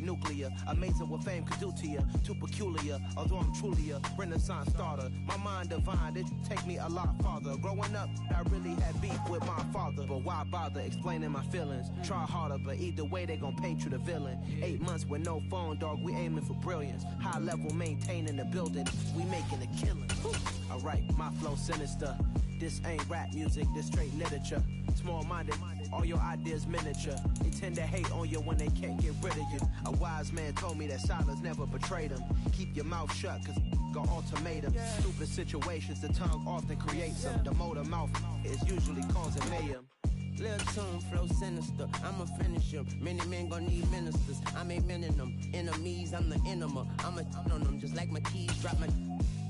nuclear. Amazing what fame could do to you. Too peculiar, although I'm truly a Renaissance starter. My mind divine, it take me a lot farther. Growing up, I really had beef with my father. But why bother explaining my feelings? Try harder, but either way they gon' paint you the villain. 8 months with no phone, dog, we aiming for brilliance. High level maintaining the building, we making a killing. Alright, my flow sinister. This ain't rap music, this straight literature. Small-minded, all your ideas miniature. They tend to hate on you when they can't get rid of you. A wise man told me that silence never betrayed him. Keep your mouth shut, cause got ultimatums. Stupid situations, the tongue often creates them. The motor mouth is usually causing mayhem. Lil' tune, flow sinister, I'ma finish him. Many men gon' need ministers, I'm a men in them. Enemies, I'm the enema. I'ma on them, just like my keys, drop my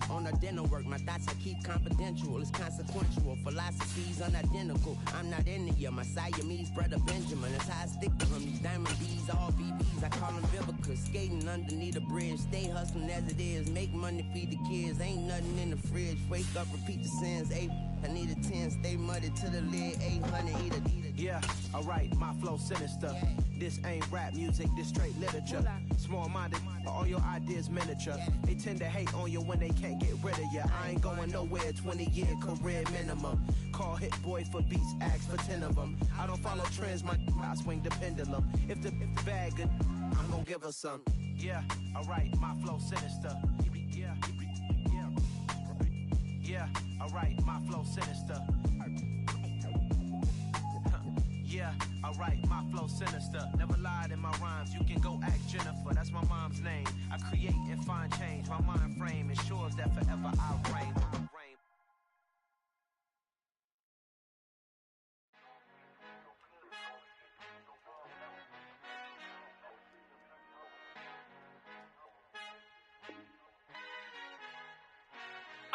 on a dinner work. My thoughts I keep confidential, it's consequential. Philosophies unidentical, I'm not in it, yeah. My Siamese brother Benjamin, that's how I stick to him. These diamond B's, all BBs, I call them Vivica. Skating underneath a bridge, stay hustling as it is. Make money, feed the kids, ain't nothing in the fridge. Wake up, repeat the sins, I need a 10, stay muddy to the lid, 800, eat a. Yeah, alright, my flow sinister. This ain't rap music, this straight literature. Small-minded, all your ideas miniature. They tend to hate on you when they can't get rid of you. I ain't going nowhere, 20-year career minimum. Call Hit Boy for beats, ask for 10 of them. I don't follow trends, I swing the pendulum. If the bag good, I'm gonna give her some. Yeah, alright, my flow sinister. Yeah, alright, my flow sinister. Yeah, alright, my flow sinister. Never lied in my rhymes, you can go ask Jennifer. That's my mom's name. I create and find change. My mind frame ensures that forever I reign.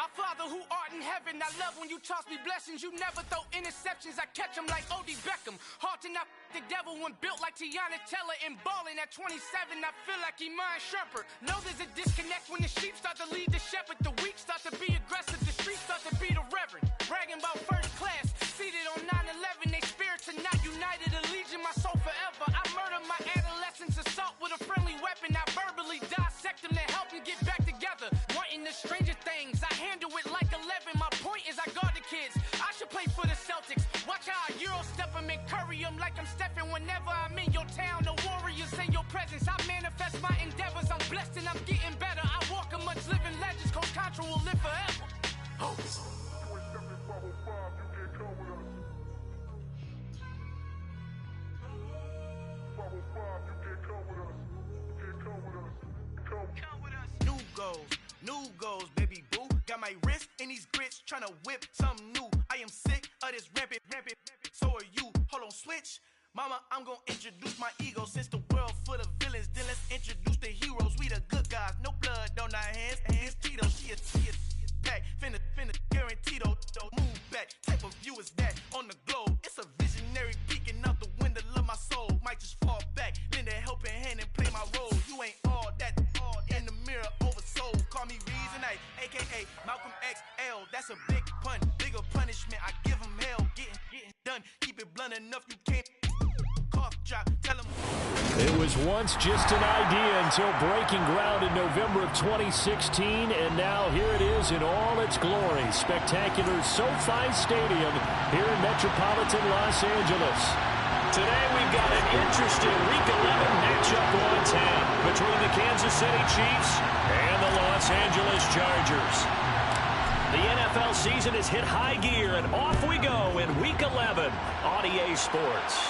Our Father who art in heaven, I love when you toss me blessings. You never throw interceptions, I catch them like O.D. Beckham. Hard to knock the devil when built like Tiana Teller. And balling at 27, I feel like Iman Shumpert. Know there's a disconnect when the sheep start to lead the shepherd. The weak start to be aggressive, the streets start to be the reverend. Bragging about first class, seated on 9/11. They spirits are not united, allegiance my soul forever. I murder my adolescence, assault with a friendly weapon. I verbally dissect them to help them get back together. Wanting the stranger things, I handle it like 11. My point is I guard the kids. I should play for the Celtics. Watch how I Euro step them and curry them like I'm Stephen. Whenever I'm in your town, the Warriors in your presence. I manifest my endeavors. I'm blessed and I'm getting better. I walk amongst living legends. Coach Contra will live forever. Hopes. New goals, baby boo. Got my wrist in these grits, tryna whip something new. I am sick of this rampant. So are you. Hold on, switch. Mama, I'm gonna introduce my ego. Since the world full of villains, then let's introduce the heroes. We the good guys, no blood on our hands. Hands Tito, she a pack. Finna guarantee though. Move back. Type of view is that on the globe? It's a visionary peeking out the window of my soul. Might just fall back, lend a helping hand and play my role. You ain't all that in the mirror oversold. Call me Reasonite, aka Malcolm XL. That's a big pun, bigger punishment. I give him hell, getting done. Keep it blunt enough, you can't cough drop. Tell him. It was once just an idea until breaking ground in November of 2016, and now here it is in all its glory. Spectacular SoFi Stadium here in metropolitan Los Angeles. Today we've got an interesting Week 11 matchup on tap between the Kansas City Chiefs and the Los Angeles Chargers. The NFL season has hit high gear, and off we go in Week 11 on EA Sports.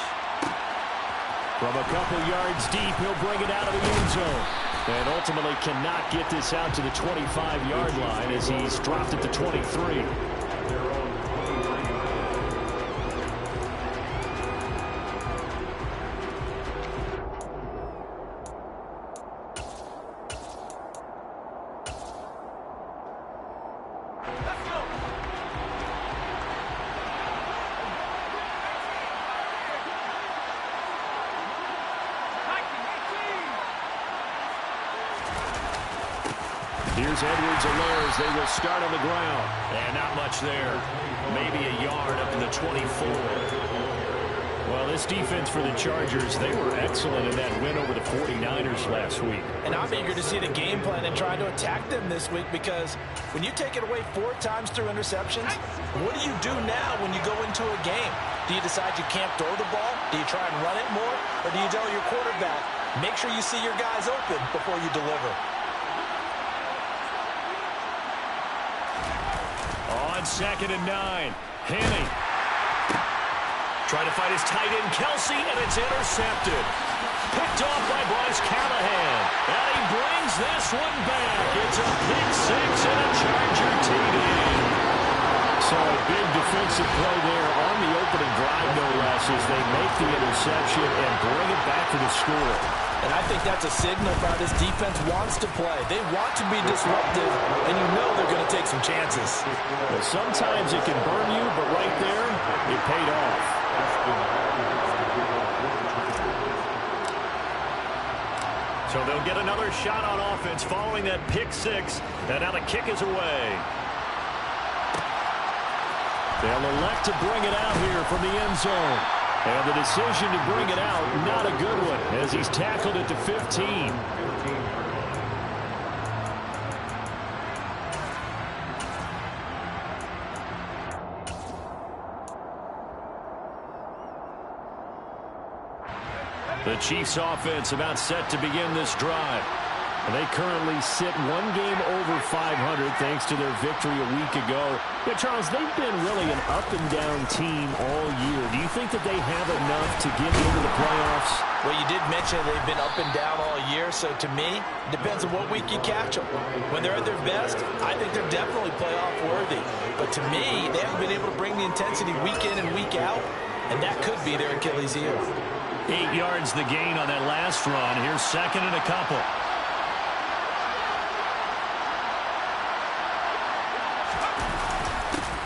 From a couple yards deep, he'll bring it out of the end zone. And ultimately cannot get this out to the 25-yard line as he's dropped at the 23. Here's Edwards-Helaire as they will start on the ground. And not much there. Maybe a yard up in the 24. Well, this defense for the Chargers, they were excellent in that win over the 49ers last week. And I'm eager to see the game plan and try to attack them this week, because when you take it away 4 times through interceptions, what do you do now when you go into a game? Do you decide you can't throw the ball? Do you try and run it more? Or do you tell your quarterback, make sure you see your guys open before you deliver? On 2nd and 9, Henning. Trying to fight his tight end, Kelsey, and it's intercepted. Picked off by Bryce Callahan. And he brings this one back. It's a pick 6 and a Charger TD. So a big defensive play there on the opening drive, no less, as they make the interception and bring it back to the score. And I think that's a signal for how this defense wants to play. They want to be disruptive, and you know they're going to take some chances. Well, sometimes it can burn you, but right there, it paid off. So they'll get another shot on offense following that pick 6, and now the kick is away. They'll elect to bring it out here from the end zone. And the decision to bring it out, not a good one, as he's tackled at the 15. The Chiefs offense about set to begin this drive. And they currently sit 1 game over 500 thanks to their victory a week ago. Yeah, Charles, they've been really an up-and-down team all year. Do you think that they have enough to get into the playoffs? Well, you did mention they've been up and down all year, so to me, it depends on what week you catch them. When they're at their best, I think they're definitely playoff worthy. But to me, they haven't been able to bring the intensity week in and week out, and that could be their Achilles heel. 8 yards the gain on that last run. Here's 2nd and a couple.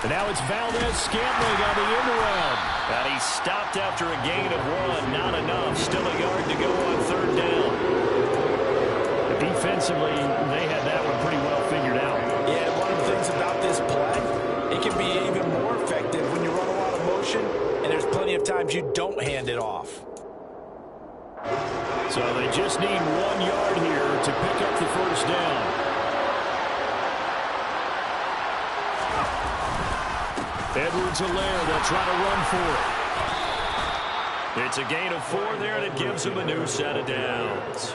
And now it's Valdez-Scantling on the end around. And he stopped after a gain of 1. Not enough. Still a yard to go on 3rd down. Defensively, they had that one pretty well figured out. Yeah, one of the things about this play, it can be even more effective when you run a lot of motion, and there's plenty of times you don't hand it off. So they just need 1 yard here to pick up the 1st down. Edwards-Helaire, they'll try to run for it. It's a gain of 4 there, and it gives them a new set of downs.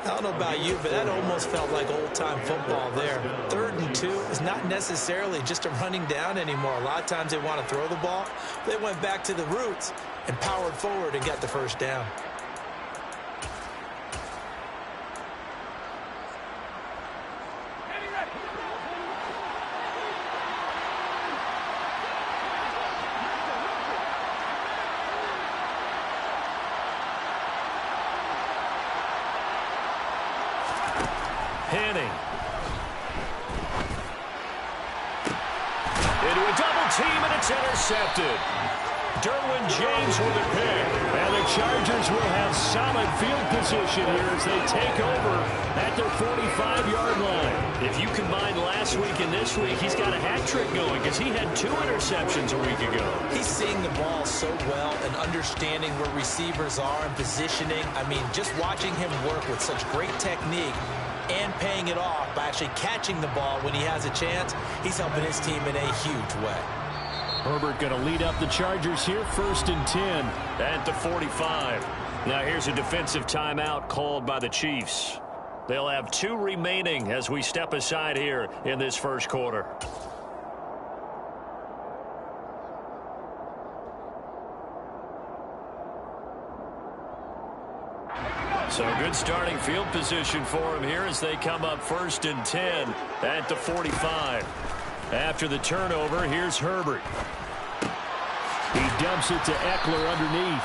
I don't know about you, but that almost felt like old-time football there. 3rd and 2 is not necessarily just a running down anymore. A lot of times they want to throw the ball. They went back to the roots and powered forward and got the 1st down. Henning. Into a double team, and it's intercepted. Derwin James with a pick. And the Chargers will have solid field position here as they take over at their 45-yard line. If you combine last week and this week, he's got a hat trick going because he had 2 interceptions a week ago. He's seeing the ball so well and understanding where receivers are and positioning. I mean, just watching him work with such great technique and paying it off by actually catching the ball when he has a chance, he's helping his team in a huge way. Herbert going to lead up the Chargers here, 1st and 10 at the 45. Now here's a defensive timeout called by the Chiefs. They'll have 2 remaining as we step aside here in this 1st quarter. So good starting field position for him here as they come up 1st and 10 at the 45. After the turnover, here's Herbert. He dumps it to Eckler underneath.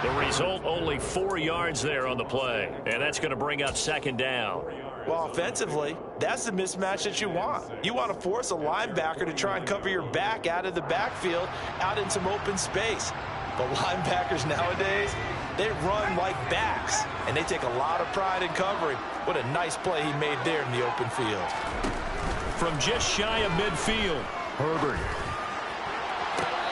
The result, only 4 yards there on the play. And that's going to bring up 2nd down. Well, offensively, that's the mismatch that you want. You want to force a linebacker to try and cover your back out of the backfield, out in some open space. But linebackers nowadays, they run like backs, and they take a lot of pride in covering. What a nice play he made there in the open field. From just shy of midfield, Herbert.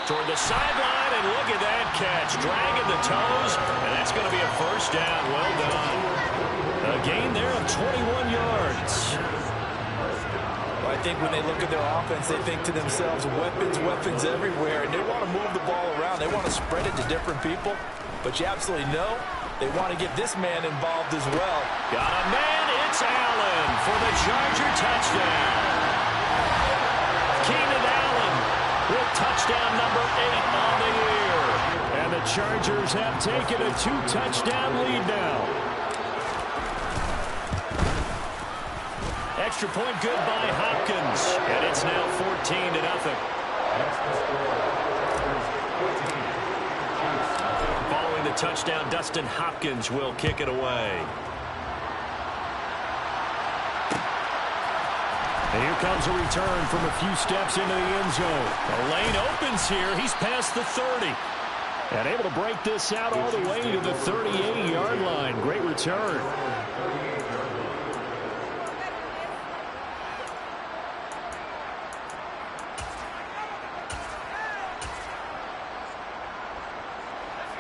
Toward the sideline. again, and look at that catch. Dragging the toes, and that's going to be a first down. Well done. A gain there of 21 yards. Well, I think when they look at their offense, they think to themselves, weapons everywhere, and they want to move the ball around. They want to spread it to different people, but you absolutely know they want to get this man involved as well. Got a man. It's Allen for the Charger touchdown. Keenan Allen with touchdown number 8 on the year. And the Chargers have taken a 2-touchdown lead now. Extra point good by Hopkins. And it's now 14-0. Following the touchdown, Dustin Hopkins will kick it away. And here comes a return from a few steps into the end zone. The lane opens here. He's past the 30. And able to break this out all the way to the 38-yard line. Great return.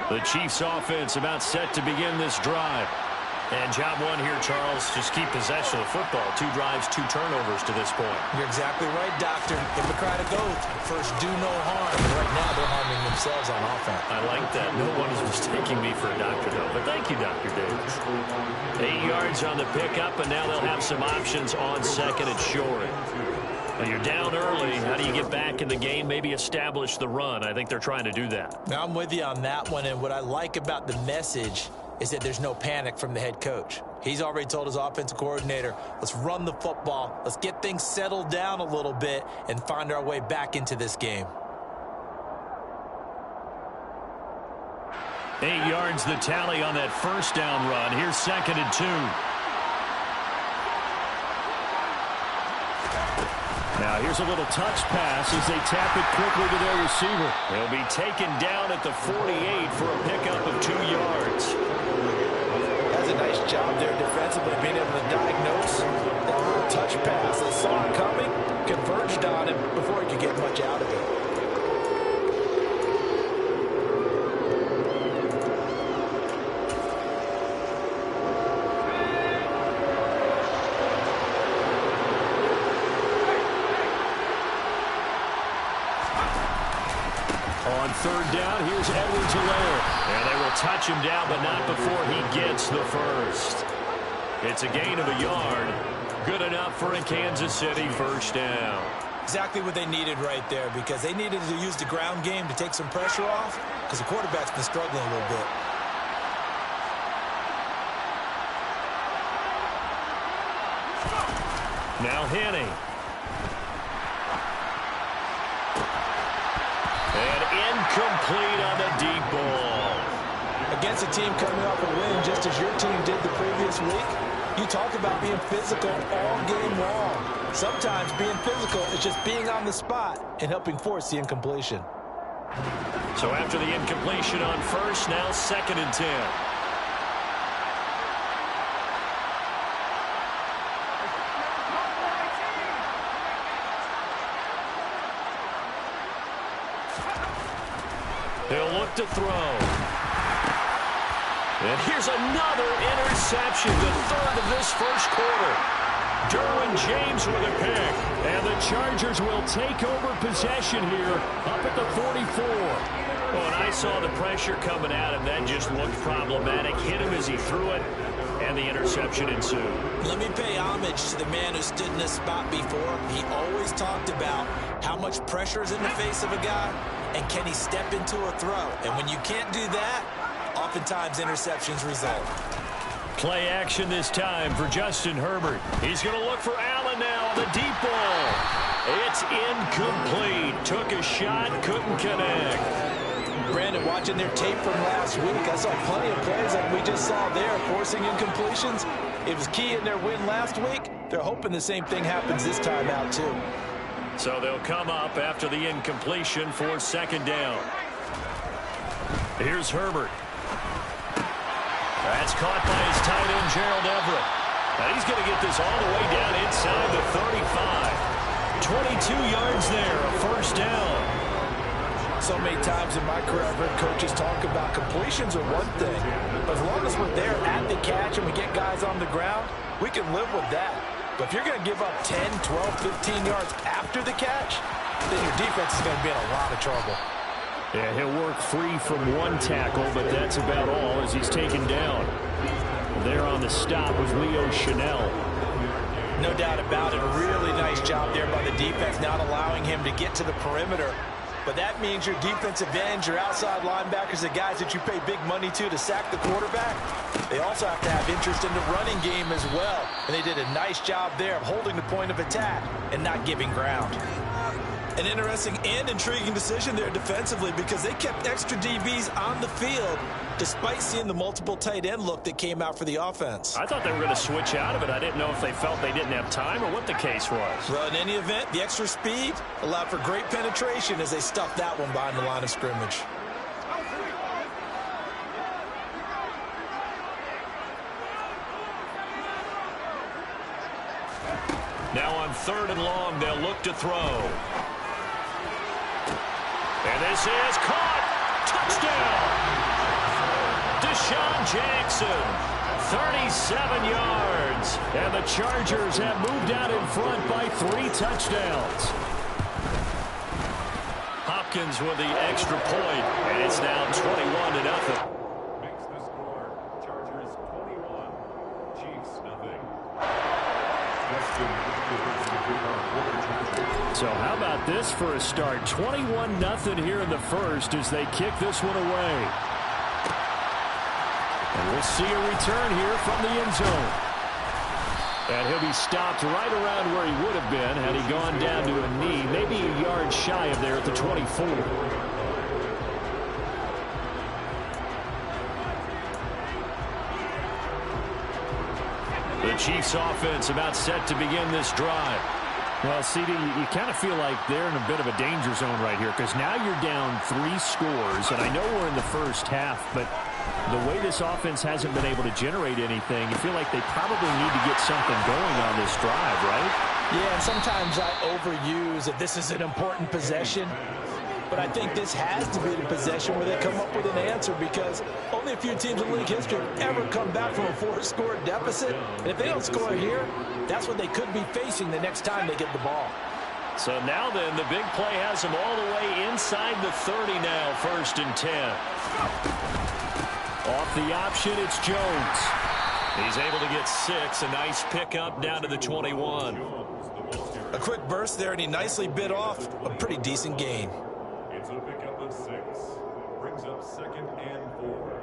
The Chiefs offense about set to begin this drive. And job one here, Charles, just keep possession of football. 2 drives, 2 turnovers to this point. You're exactly right, Doctor. Hippocratic oath. First, do no harm. And right now, they're harming themselves on offense. I like that. No one is mistaking me for a doctor, though. But thank you, Dr. Davis. 8 yards on the pickup, and now they'll have some options on second and short. Now you're down early. How do you get back in the game? Maybe establish the run. I think they're trying to do that. Now, I'm with you on that one. And what I like about the message is that there's no panic from the head coach. He's already told his offensive coordinator, let's run the football, let's get things settled down a little bit and find our way back into this game. 8 yards the tally on that first down run. Here's 2nd and 2. Now here's a little touch pass as they tap it quickly to their receiver. He'll be taken down at the 48 for a pickup of 2 yards. That's a nice job there defensively, being able to diagnose that little touch pass. They saw it coming, converged on it before he could get much out of it. On 3rd down, here's Edwards-Helaire. And they will touch him down, but not before he gets the first. It's a gain of a yard. Good enough for a Kansas City first down. Exactly what they needed right there, because they needed to use the ground game to take some pressure off, because the quarterback's been struggling a little bit. Now Henning. And incomplete on the deep ball. Against a team coming off a win, just as your team did the previous week, you talk about being physical all game long. Sometimes being physical is just being on the spot and helping force the incompletion. So after the incompletion on first, now 2nd and 10. He'll look to throw. And here's another interception, the 3rd of this first quarter. Derwin James with a pick. And the Chargers will take over possession here up at the 44. Well, and I saw the pressure coming at him. That just looked problematic. Hit him as he threw it, and the interception ensued. Let me pay homage to the man who stood in this spot before. He always talked about how much pressure is in the face of a guy, and can he step into a throw. And when you can't do that, oftentimes interceptions result. Play action this time for Justin Herbert. He's going to look for Allen now on the deep ball. It's incomplete. Took a shot, couldn't connect. Brandon, watching their tape from last week, I saw plenty of plays like we just saw there, forcing incompletions. It was key in their win last week. They're hoping the same thing happens this time out, too. So they'll come up after the incompletion for 2nd down. Here's Herbert. That's caught by his tight end, Gerald Everett. And he's going to get this all the way down inside the 35. 22 yards there, a first down. So many times in my career, I've heard coaches talk about completions are one thing, but as long as we're there at the catch and we get guys on the ground, we can live with that. But if you're going to give up 10, 12, 15 yards after the catch, then your defense is going to be in a lot of trouble. Yeah, he'll work free from one tackle, but that's about all as he's taken down. There on the stop was Leo Chanel. No doubt about it. A really nice job there by the defense, not allowing him to get to the perimeter. But that means your defensive ends, your outside linebackers, the guys that you pay big money to sack the quarterback, they also have to have interest in the running game as well. And they did a nice job there of holding the point of attack and not giving ground. An interesting and intriguing decision there defensively because they kept extra DBs on the field despite seeing the multiple tight end look that came out for the offense. I thought they were going to switch out of it. I didn't know if they felt they didn't have time or what the case was. Well, in any event, the extra speed allowed for great penetration as they stuffed that one behind the line of scrimmage. Now on 3rd and long, they'll look to throw. And this is caught. Touchdown. Deshaun Jackson, 37 yards. And the Chargers have moved out in front by 3 touchdowns. Hopkins with the extra point, and it's now 21-0. Makes the score. Chargers 21, Chiefs nothing. So how about this for a start? 21-0 here in the first as they kick this one away. And we'll see a return here from the end zone. And he'll be stopped right around where he would have been had he gone down to a knee, maybe a yard shy of there at the 24. The Chiefs offense about set to begin this drive. Well, CD, you kind of feel like they're in a bit of a danger zone right here because now you're down 3 scores, and I know we're in the first half, but the way this offense hasn't been able to generate anything, you feel like they probably need to get something going on this drive, right? Yeah, and sometimes I overuse that this is an important possession. But I think this has to be the possession where they come up with an answer because only a few teams in league history have ever come back from a 4-score deficit. And if they don't score here, that's what they could be facing the next time they get the ball. So now then, the big play has them all the way inside the 30 now, 1st and 10. Off the option, it's Jones. He's able to get 6, a nice pickup down to the 21. A quick burst there, and he nicely bit off a pretty decent gain. It's a pickup of 6. Brings up 2nd and 4.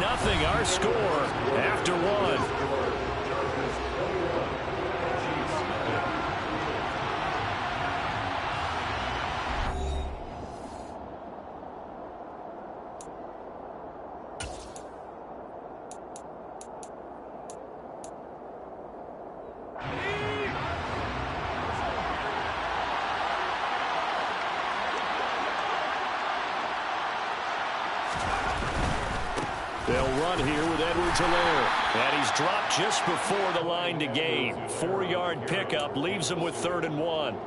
Nothing, our score after 1. They'll run here with Edwards-Helaire. And he's dropped just before the line to gain. 4-yard pickup leaves him with 3rd and 1.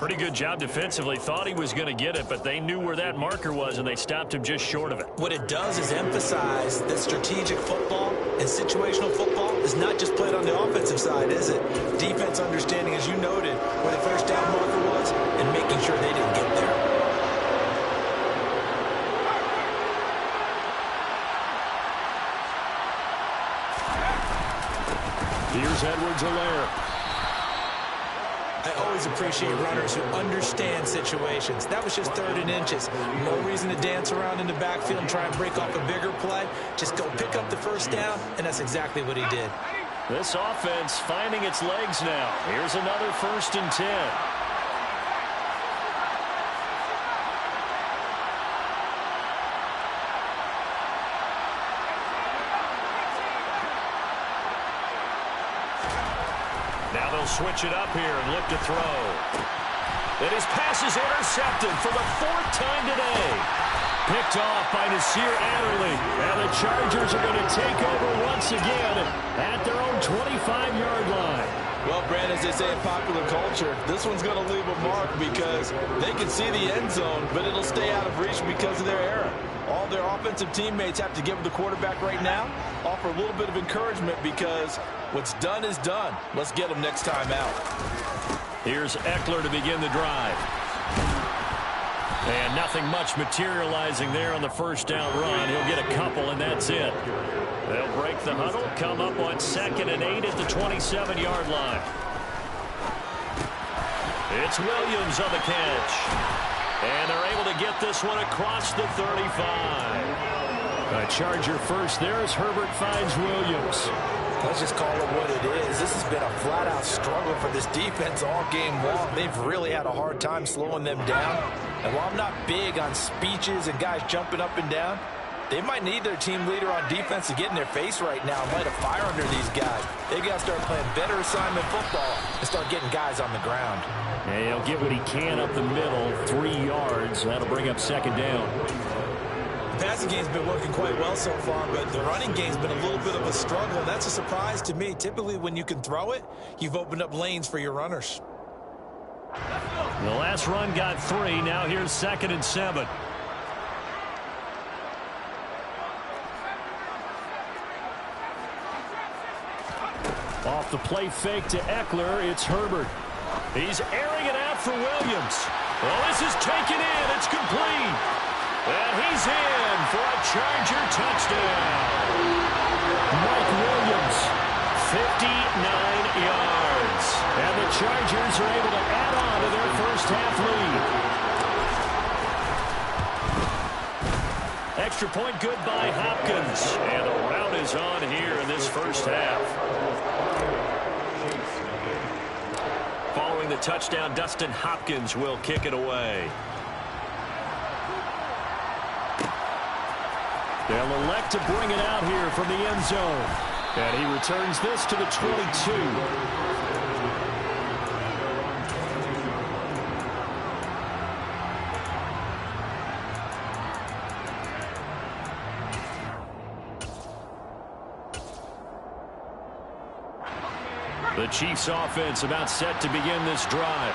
Pretty good job defensively. Thought he was going to get it, but they knew where that marker was, and they stopped him just short of it. What it does is emphasize that strategic football and situational football is not just played on the offensive side, is it? Defense understanding, as you noted, where the first down marker was and making sure they didn't get there. Here's Edwards-Helaire. I always appreciate runners who understand situations. That was just 3rd and inches. No reason to dance around in the backfield and try and break off a bigger play. Just go pick up the first down, and that's exactly what he did. This offense finding its legs now. Here's another 1st and 10. Now they'll switch it up here and look to throw. And his pass is intercepted for the 4th time today. picked off by Nasir Adderley. And the Chargers are going to take over once again at their own 25-yard line. Well, Brandon, as they say in popular culture, this one's going to leave a mark because they can see the end zone, but it'll stay out of reach because of their error. All their offensive teammates have to give the quarterback right now, offer a little bit of encouragement because what's done is done. Let's get them next time out. Here's Eckler to begin the drive. And nothing much materializing there on the first down run. He'll get a couple, and that's it. They'll break the huddle, come up on 2nd and 8 at the 27-yard line. It's Williams on the catch. And they're able to get this one across the 35. A Charger first there as Herbert finds Williams. Let's just call it what it is. This has been a flat-out struggle for this defense all game long. They've really had a hard time slowing them down. And while I'm not big on speeches and guys jumping up and down, they might need their team leader on defense to get in their face right now and light a fire under these guys. They've got to start playing better assignment football and start getting guys on the ground. And he'll get what he can up the middle, 3 yards. That'll bring up 2nd down. The passing game's been working quite well so far, but the running game's been a little bit of a struggle. That's a surprise to me. Typically, when you can throw it, you've opened up lanes for your runners. The last run got 3. Now here's 2nd and 7. Off the play fake to Eckler, it's Herbert. He's airing it out for Williams. Well, this is taken in. It's complete. And he's in for a Charger touchdown. Mike Williams, 59 yards. And the Chargers are able to add on to their first half lead. Extra point good by Hopkins. And the rout is on here in this first half. Following the touchdown, Dustin Hopkins will kick it away. They'll elect to bring it out here from the end zone. And he returns this to the 22. The Chiefs offense about set to begin this drive.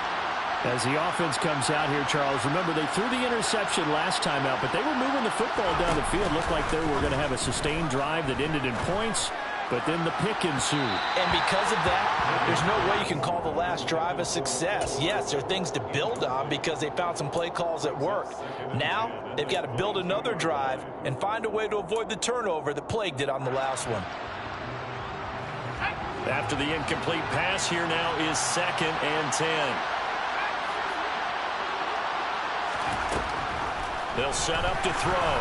As the offense comes out here, Charles, remember they threw the interception last time out, but they were moving the football down the field. Looked like they were going to have a sustained drive that ended in points, but then the pick ensued. And because of that, there's no way you can call the last drive a success. Yes, there are things to build on because they found some play calls that worked. Now, they've got to build another drive and find a way to avoid the turnover that plagued it on the last one. After the incomplete pass, here now is 2nd and 10. They'll set up to throw.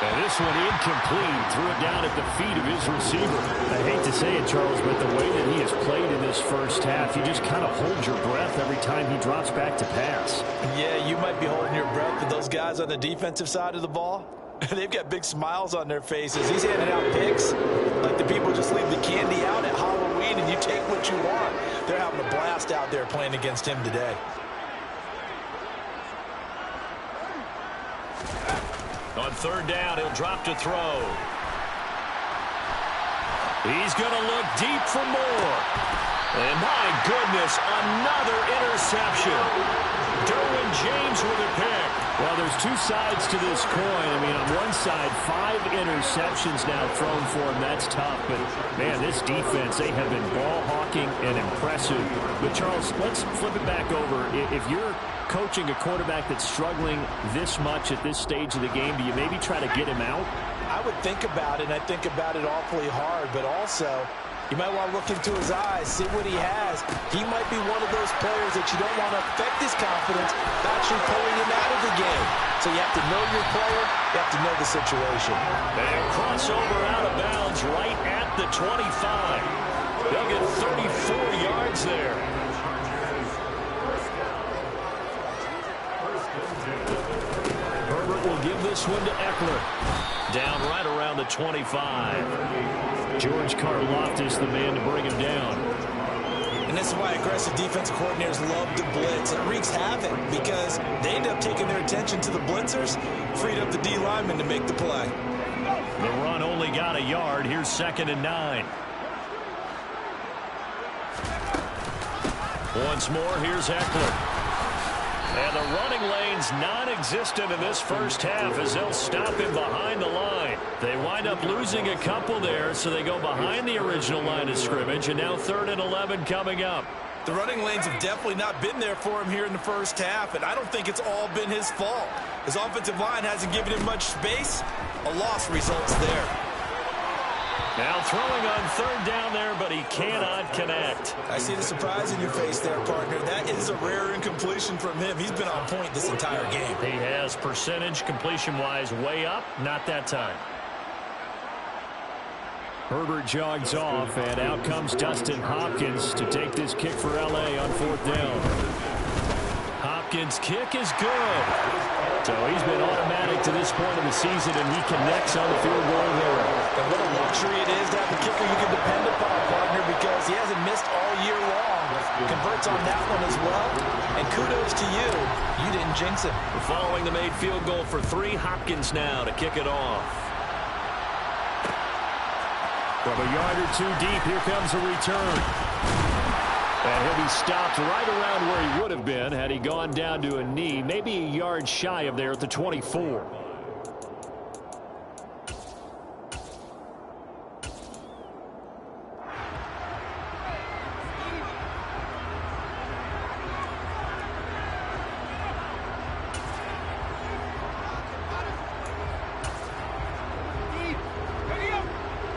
And this one incomplete. Threw it down at the feet of his receiver. I hate to say it, Charles, but the way that he has played in this first half, you just kind of hold your breath every time he drops back to pass. Yeah, you might be holding your breath, but those guys on the defensive side of the ball, they've got big smiles on their faces. He's handing out picks like the people just leave the candy out at Halloween and you take what you want. They're having a blast out there playing against him today. On 3rd down, he'll drop to throw. He's going to look deep for more. And my goodness, another interception. Derwin James with a pick. Well, there's two sides to this coin. I mean, on one side, 5 interceptions now thrown for him. That's tough. But, man, this defense, they have been ball hawking and impressive. But, Charles, let's flip it back over. If you're coaching a quarterback that's struggling this much at this stage of the game, do you maybe try to get him out? I would think about it, and I think about it awfully hard. But also, you might want to look into his eyes, see what he has. He might be one of those players that you don't want to affect his confidence by actually pulling him out of the game. So you have to know your player. You have to know the situation. And crossover out of bounds right at the 25. They'll get 34 yards there. Herbert will give this one to Eckler. Down right around the 25. George Karlaftis, the man to bring him down. And this is why aggressive defensive coordinators love to blitz. It wreaks havoc because they end up taking their attention to the blitzers, freed up the D lineman to make the play. The run only got a yard. Here's 2nd and 9. Once more, here's Eckler. And the running lane's non-existent in this first half as they'll stop him behind the line. They wind up losing a couple there, so they go behind the original line of scrimmage, and now 3rd and 11 coming up. The running lanes have definitely not been there for him here in the first half, and I don't think it's all been his fault. His offensive line hasn't given him much space. A loss results there. Now throwing on 3rd down there, but he cannot connect. I see the surprise in your face there, partner. That is a rare incompletion from him. He's been on point this entire game. He has percentage completion-wise way up, not that time. Herbert jogs off, and out comes Dustin Hopkins to take this kick for L.A. on 4th down. Hopkins' kick is good. So he's been automatic to this point of the season, and he connects on the field goal there. And what a luxury it is to have a kicker you can depend upon, partner, because he hasn't missed all year long. Converts on that one as well. And kudos to you. You didn't jinx it. Following the made field goal for 3, Hopkins now to kick it off. From a yard or 2 deep, here comes a return. And he'll be stopped right around where he would have been had he gone down to a knee, maybe a yard shy of there at the 24.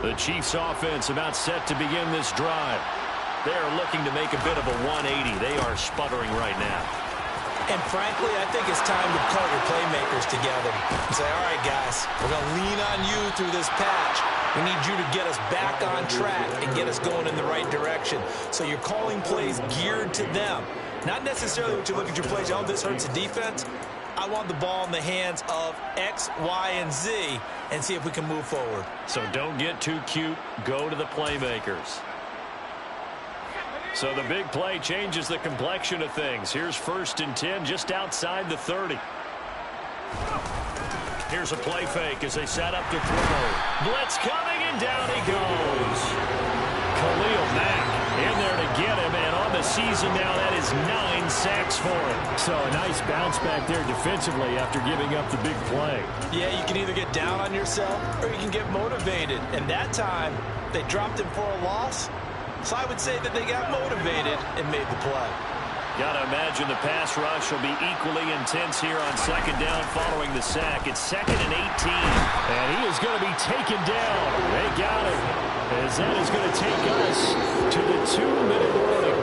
The Chiefs offense about set to begin this drive. They're looking to make a bit of a 180. They are sputtering right now. And frankly, I think it's time to call your playmakers together and say, all right, guys, we're going to lean on you through this patch. We need you to get us back on track and get us going in the right direction. So you're calling plays geared to them. Not necessarily what you look at your plays, oh, this hurts the defense. I want the ball in the hands of X, Y, and Z and see if we can move forward. So don't get too cute. Go to the playmakers. So the big play changes the complexion of things. Here's 1st and 10 just outside the 30. Here's a play fake as they set up to throw. Blitz coming, and down he goes. Khalil Mack in there to get him, and on the season now, that is 9 sacks for him. So a nice bounce back there defensively after giving up the big play. Yeah, you can either get down on yourself or you can get motivated. And that time, they dropped him for a loss. So I would say that they got motivated and made the play. Got to imagine the pass rush will be equally intense here on 2nd down following the sack. It's 2nd and 18. And he is going to be taken down. They got him. As that is going to take us to the 2-minute warning.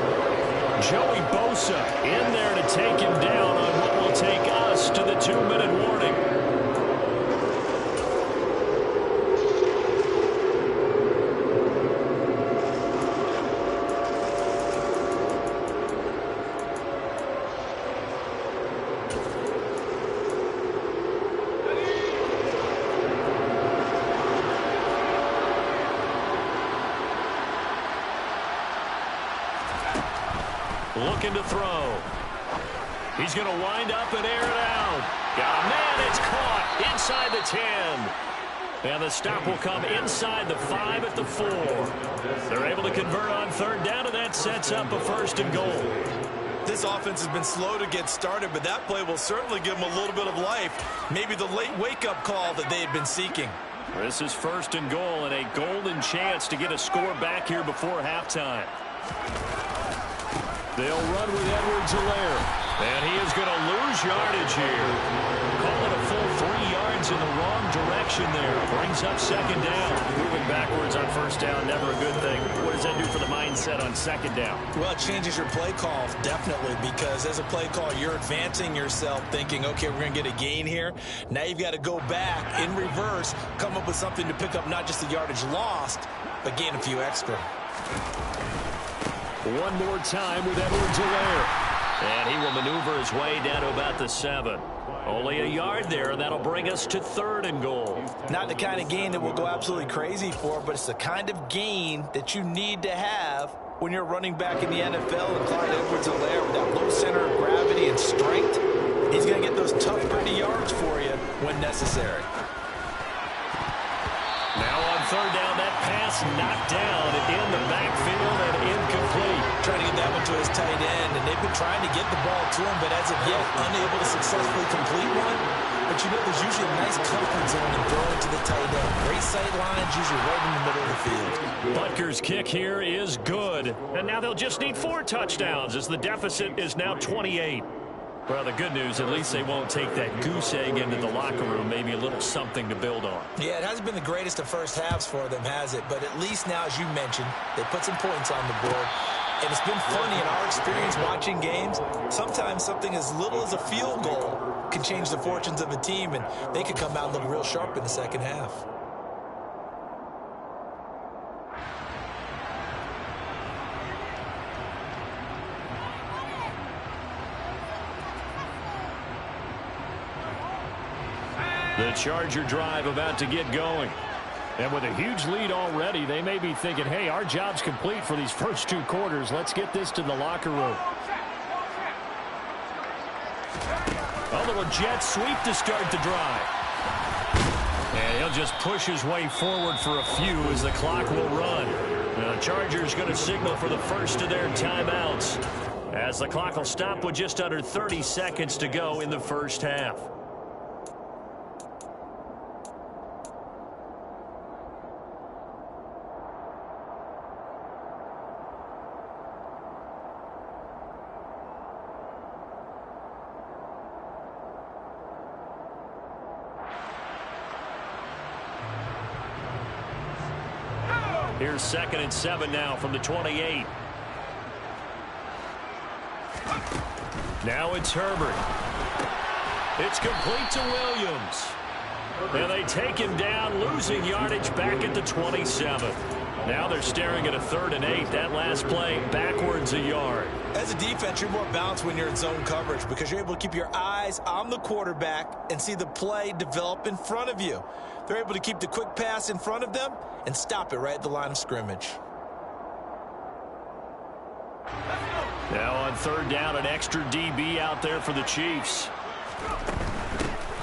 Joey Bosa in there to take him down on what will take us to the 2-minute warning. Looking to throw. He's going to wind up and air it out. Got a man, it's caught inside the 10. And the stop will come inside the 5 at the 4. They're able to convert on 3rd down, and that sets up a 1st and goal. This offense has been slow to get started, but that play will certainly give them a little bit of life. Maybe the late wake-up call that they had been seeking. This is 1st and goal, and a golden chance to get a score back here before halftime. They'll run with Edwards-Helaire. And he is going to lose yardage here. Call it a full 3 yards in the wrong direction there. Brings up 2nd down. Moving backwards on 1st down, never a good thing. What does that do for the mindset on 2nd down? Well, it changes your play call, definitely, because as a play call, you're advancing yourself thinking, okay, we're going to get a gain here. Now you've got to go back in reverse, come up with something to pick up not just the yardage lost, but gain a few extra. One more time with Edwards-Helaire. And he will maneuver his way down to about the 7. Only a yard there, and that'll bring us to 3rd and goal. Not the kind of gain that we'll go absolutely crazy for, but it's the kind of gain that you need to have when you're running back in the NFL. And Clyde Edwards-Helaire, with that low center of gravity and strength, he's going to get those tough, gritty yards for you when necessary. Now on 3rd down, that pass knocked down in the backfield and incomplete. Trying to get that one to his tight end, and they've been trying to get the ball to him, but as of yet, unable to successfully complete one. But you know, there's usually a nice comfort zone in throwing to the tight end. Great sight lines, usually right in the middle of the field. Butker's kick here is good. And now they'll just need 4 touchdowns as the deficit is now 28. Well, the good news, at least they won't take that goose egg into the locker room. Maybe a little something to build on. Yeah, it hasn't been the greatest of first halves for them, has it? But at least now, as you mentioned, they put some points on the board. And it's been funny in our experience watching games. Sometimes something as little as a field goal can change the fortunes of a team, and they could come out and look real sharp in the second half. The Charger drive about to get going. And with a huge lead already, they may be thinking, hey, our job's complete for these first 2 quarters. Let's get this to the locker room. A little jet sweep to start the drive. And he'll just push his way forward for a few as the clock will run. The Chargers going to signal for the first of their timeouts, as the clock will stop with just under 30 seconds to go in the first half. Here's 2nd and 7 now from the 28. Now it's Herbert. It's complete to Williams. And they take him down, losing yardage back at the 27. Now they're staring at a 3rd and 8. That last play backwards a yard. As a defense, you're more balanced when you're in zone coverage because you're able to keep your eyes on the quarterback and see the play develop in front of you. They're able to keep the quick pass in front of them and stop it right at the line of scrimmage. Now on 3rd down, an extra DB out there for the Chiefs.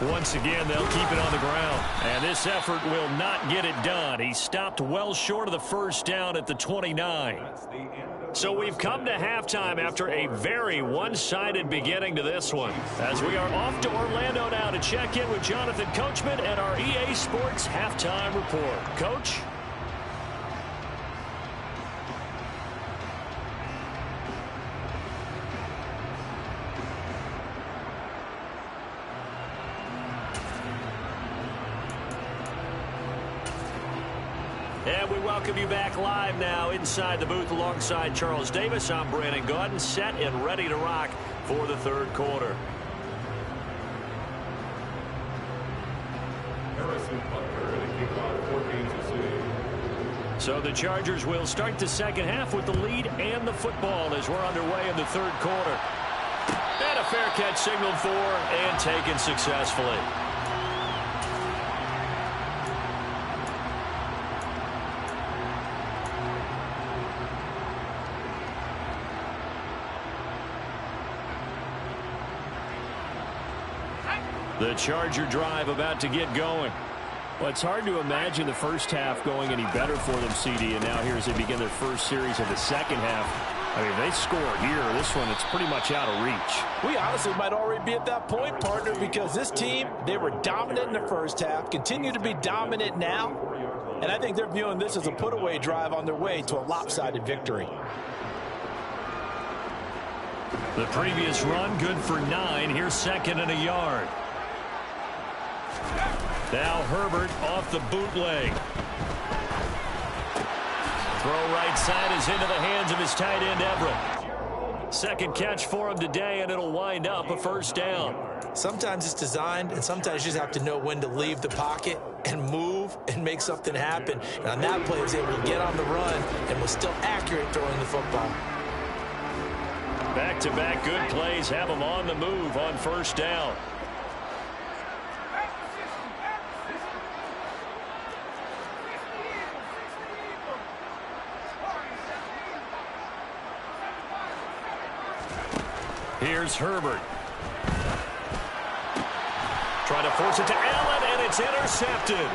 Once again, they'll keep it on the ground. And this effort will not get it done. He stopped well short of the first down at the 29. So we've come to halftime after a very one-sided beginning to this one, as we are off to Orlando now to check in with Jonathan Coachman and our EA Sports Halftime Report. Coach? And we welcome you back live now inside the booth alongside Charles Davis. I'm Brandon Gaudin, set and ready to rock for the 3rd quarter. Harrison Butker and a kickoff for Kansas City. So the Chargers will start the 2nd half with the lead and the football as we're underway in the 3rd quarter. And a fair catch signaled for and taken successfully. The Charger drive about to get going. Well, it's hard to imagine the first half going any better for them, CD, and now here as they begin their first series of the second half. I mean, they score here. This one, it's pretty much out of reach. We honestly might already be at that point, partner, because this team, they were dominant in the first half, continue to be dominant now, and I think they're viewing this as a put-away drive on their way to a lopsided victory. The previous run, good for 9. Here's 2nd and a yard. Now Herbert off the bootleg. Throw right side is into the hands of his tight end, Everett. Second catch for him today, and it'll wind up a first down. Sometimes it's designed, and sometimes you just have to know when to leave the pocket and move and make something happen. And on that play, he was able to get on the run and was still accurate throwing the football. Back-to-back good plays have him on the move on first down. Here's Herbert. Trying to force it to Allen, and it's intercepted.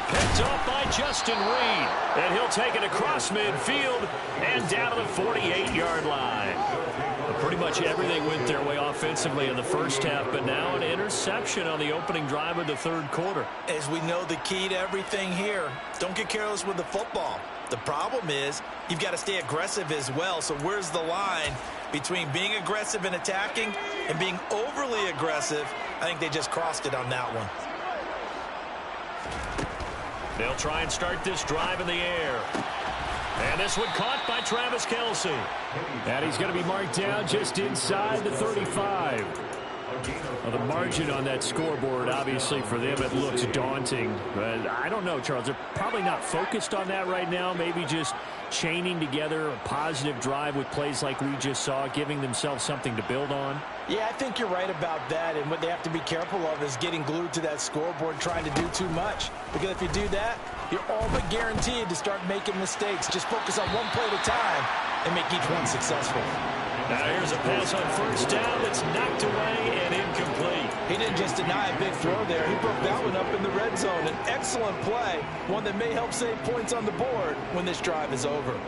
Picked off by Justin Reed. And he'll take it across midfield and down to the 48-yard line. Pretty much everything went their way offensively in the first half, but now an interception on the opening drive of the third quarter. As we know, the key to everything here, don't get careless with the football. The problem is you've got to stay aggressive as well. So where's the line between being aggressive and attacking and being overly aggressive? I think they just crossed it on that one. They'll try and start this drive in the air. And this one caught by Travis Kelce. And he's going to be marked down just inside the 35. Well, the margin on that scoreboard, obviously, for them, it looks daunting. But I don't know, Charles. They're probably not focused on that right now. Maybe just chaining together a positive drive with plays like we just saw, giving themselves something to build on. Yeah, I think you're right about that. And what they have to be careful of is getting glued to that scoreboard, trying to do too much. Because if you do that, you're all but guaranteed to start making mistakes. Just focus on one play at a time and make each one successful. Now here's a pass on first down that's knocked away and incomplete. He didn't just deny a big throw there. He broke that one up in the red zone. An excellent play, one that may help save points on the board when this drive is over.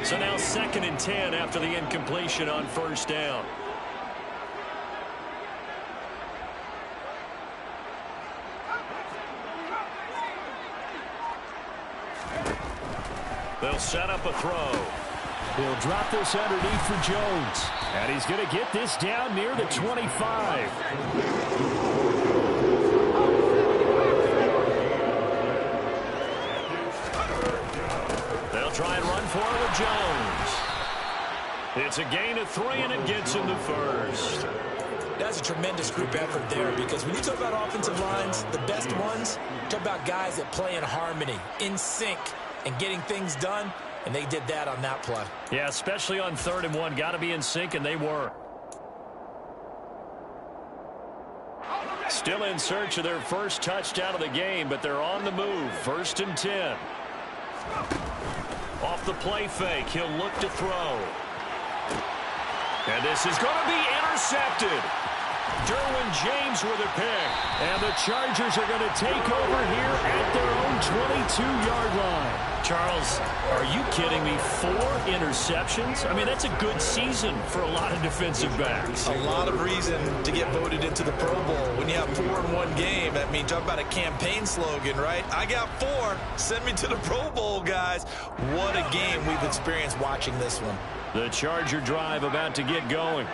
So now 2nd and 10 after the incompletion on first down. They'll set up a throw. He'll drop this underneath for Jones. And he's going to get this down near the 25. They'll try and run for it with Jones. It's a gain of 3, and it gets him the first. That's a tremendous group effort there, because when you talk about offensive lines, the best ones, talk about guys that play in harmony, in sync, and getting things done, and they did that on that play. Yeah, especially on 3rd and 1. Got to be in sync, and they were. Still in search of their first touchdown of the game, but they're on the move. 1st and 10. Off the play fake, he'll look to throw. And this is going to be intercepted. Derwin James with a pick. And the Chargers are going to take over here at their own 22-yard line. Charles, are you kidding me? 4 interceptions? I mean, that's a good season for a lot of defensive backs. A lot of reason to get voted into the Pro Bowl. When you have 4 in one game, that means talk about a campaign slogan, right? I got 4. Send me to the Pro Bowl, guys. What a game we've experienced watching this one. The Charger drive about to get going.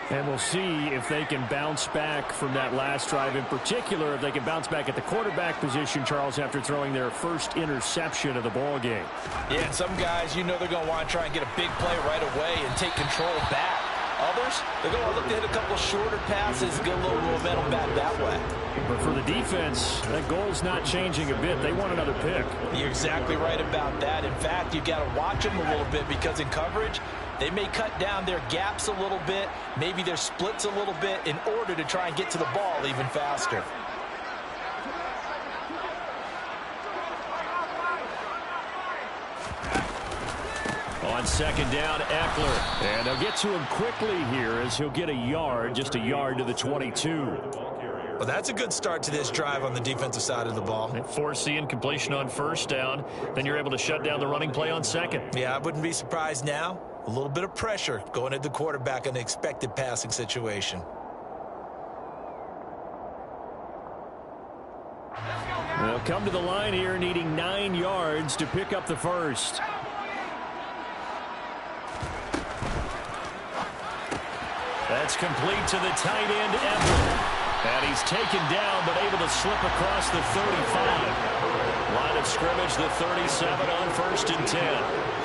And we'll see if they can bounce back from that last drive. In particular, if they can bounce back at the quarterback position, Charles, after throwing their first interception of the ball game. Yeah, and some guys, you know they're going to want to try and get a big play right away and take control back. Others, they're going to look to hit a couple of shorter passes, get a little momentum back that way. But for the defense, that goal's not changing a bit. They want another pick. You're exactly right about that. In fact, you've got to watch them a little bit, because in coverage, they may cut down their gaps a little bit, maybe their splits a little bit, in order to try and get to the ball even faster. On 2nd down, Eckler. And they'll get to him quickly here as he'll get a yard, just a yard to the 22. Well, that's a good start to this drive on the defensive side of the ball. They force the incompletion on 1st down. Then you're able to shut down the running play on 2nd. Yeah, I wouldn't be surprised now. A little bit of pressure going at the quarterback in an expected passing situation. They'll come to the line here needing 9 yards to pick up the first. That's complete to the tight end, Everett. And he's taken down, but able to slip across the 35. Line of scrimmage, the 37 on 1st and 10.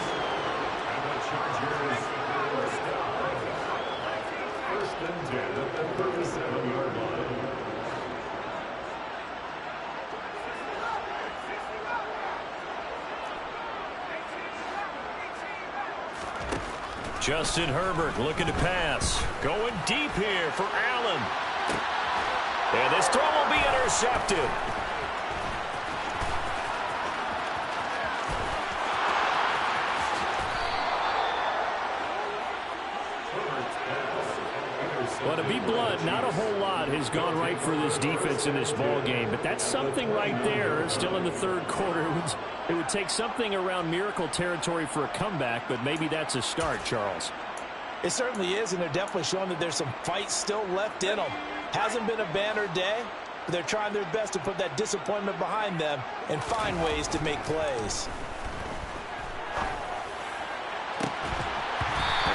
Justin Herbert looking to pass. Going deep here for Allen. And this throw will be intercepted. Well, to be blunt, not a whole lot has gone right for this defense in this ball game, but that's something right there. Still in the third quarter. It would take something around miracle territory for a comeback, but maybe that's a start, Charles. It certainly is, and they're definitely showing that there's some fight still left in them. Hasn't been a banner day, but they're trying their best to put that disappointment behind them and find ways to make plays.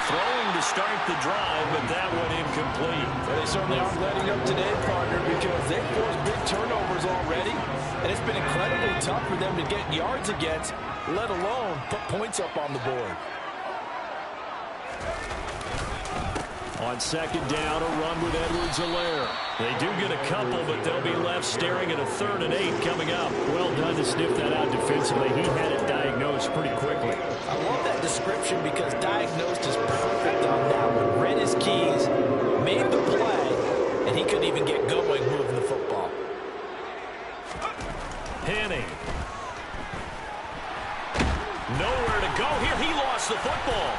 Throwing to start the drive, but that one incomplete. Well, they certainly aren't letting up today, partner, because they've forced big turnovers already, and it's been incredibly tough for them to get yards against, let alone put points up on the board. On second down, a run with Edwards-Helaire. They do get a couple, but they'll be left staring at a 3rd and 8 coming up. Well done to sniff that out defensively. He had it diagnosed pretty quickly. I love that description because diagnosed is perfect on that one. Read his keys, made the play, and he couldn't even get going moving the football. Henning. Nowhere to go here. He lost the football.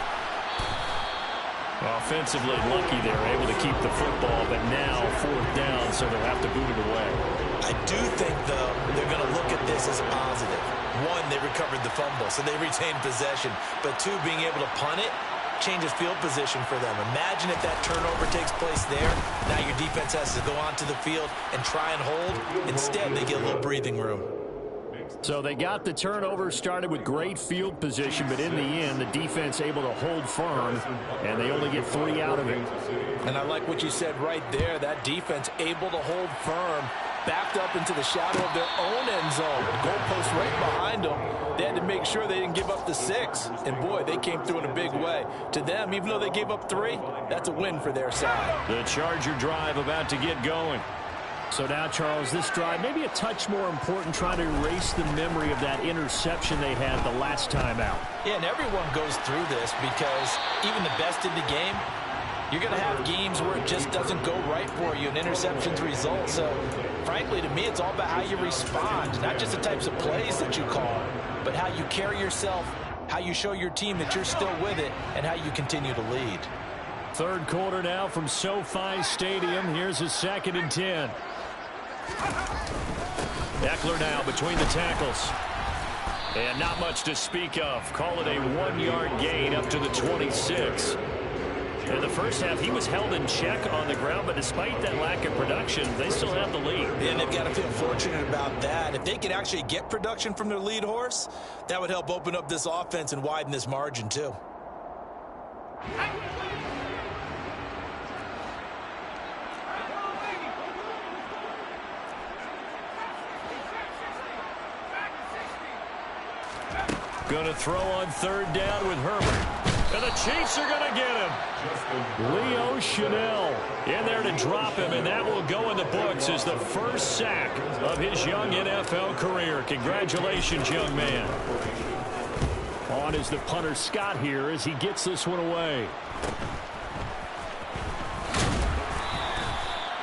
Offensively lucky they're able to keep the football, but now 4th down, so they'll have to boot it away. I do think, though, they're going to look at this as positive. 1, they recovered the fumble, so they retained possession. But 2, being able to punt it changes field position for them. Imagine if that turnover takes place there. Now your defense has to go onto the field and try and hold. Instead, they get a little breathing room. So they got the turnover started with great field position, but in the end, the defense able to hold firm, and they only get 3 out of it. And I like what you said right there. That defense able to hold firm, backed up into the shadow of their own end zone. The goalpost right behind them. They had to make sure they didn't give up the 6. And, boy, they came through in a big way. To them, even though they gave up 3, that's a win for their side. The Charger drive about to get going. So now, Charles, this drive maybe a touch more important, trying to erase the memory of that interception they had the last time out. Yeah, and everyone goes through this because even the best in the game, you're going to have games where it just doesn't go right for you and interceptions result. So, frankly, to me, it's all about how you respond, not just the types of plays that you call, but how you carry yourself, how you show your team that you're still with it, and how you continue to lead. Third quarter now from SoFi Stadium. Here's a 2nd and 10. Eckler now between the tackles. And not much to speak of. Call it a 1-yard gain up to the 26. In the first half, he was held in check on the ground, but despite that lack of production, they still have the lead. And they've got to feel fortunate about that. If they could actually get production from their lead horse, that would help open up this offense and widen this margin, too. Going to throw on 3rd down with Herbert. And the Chiefs are going to get him. Leo Chanel in there to drop him, and that will go in the books as the first sack of his young NFL career. Congratulations, young man. On is the punter Scott here as he gets this one away.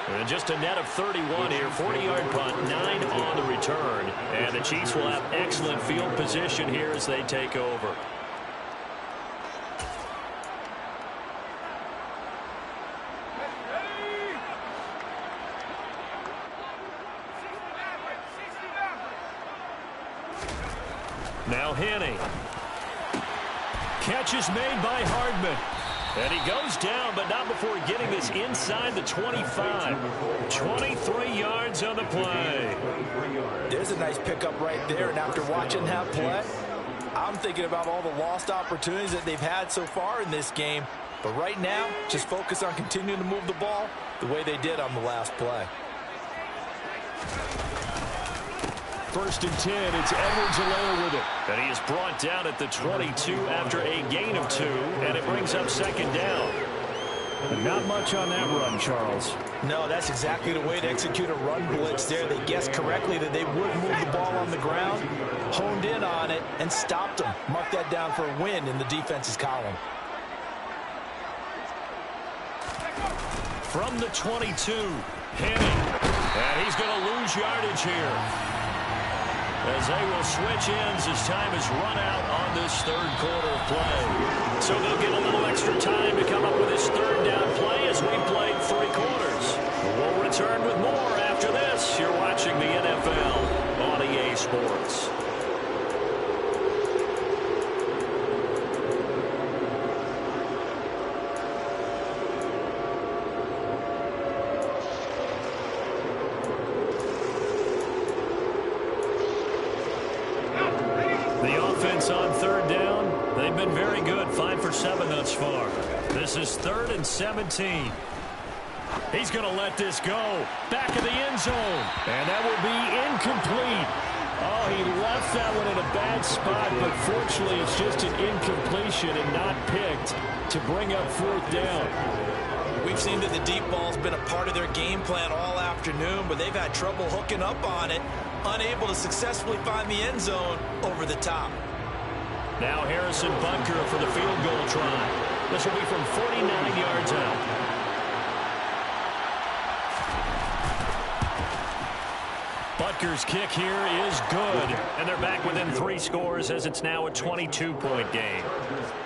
And just a net of 31 here. 40-yard punt, 9 on the return. And the Chiefs will have excellent field position here as they take over. Now Henning. Catch is made by Hardman. And he goes down, but not before getting this inside the 25. 23 yards on the play. There's a nice pickup right there, and after watching that play, I'm thinking about all the lost opportunities that they've had so far in this game. But right now, just focus on continuing to move the ball the way they did on the last play. 1st and 10, it's Edwards-Helaire with it. And he is brought down at the 22 after a gain of 2, and it brings up 2nd down. Not much on that run, Charles. No, that's exactly the way to execute a run blitz there. They guessed correctly that they would move the ball on the ground, honed in on it, and stopped them. Mark that down for a win in the defense's column. From the 22, Henning. And he's going to lose yardage here, as they will switch ends as time is run out on this third quarter of play. So they'll get a little extra time to come up with this third down play as we played 3 quarters. We'll return with more after this. You're watching the NFL on EA Sports. On third down, they've been very good, 5 for 7 thus far. This is 3rd and 17. He's going to let this go. Back of the end zone, and that will be incomplete. Oh, he left that one in a bad spot, but fortunately it's just an incompletion and not picked to bring up 4th down. We've seen that the deep ball's been a part of their game plan all afternoon, but they've had trouble hooking up on it, unable to successfully find the end zone over the top. Now Harrison Butker for the field goal try. This will be from 49 yards out. Butker's kick here is good, and they're back within 3 scores as it's now a 22-point game.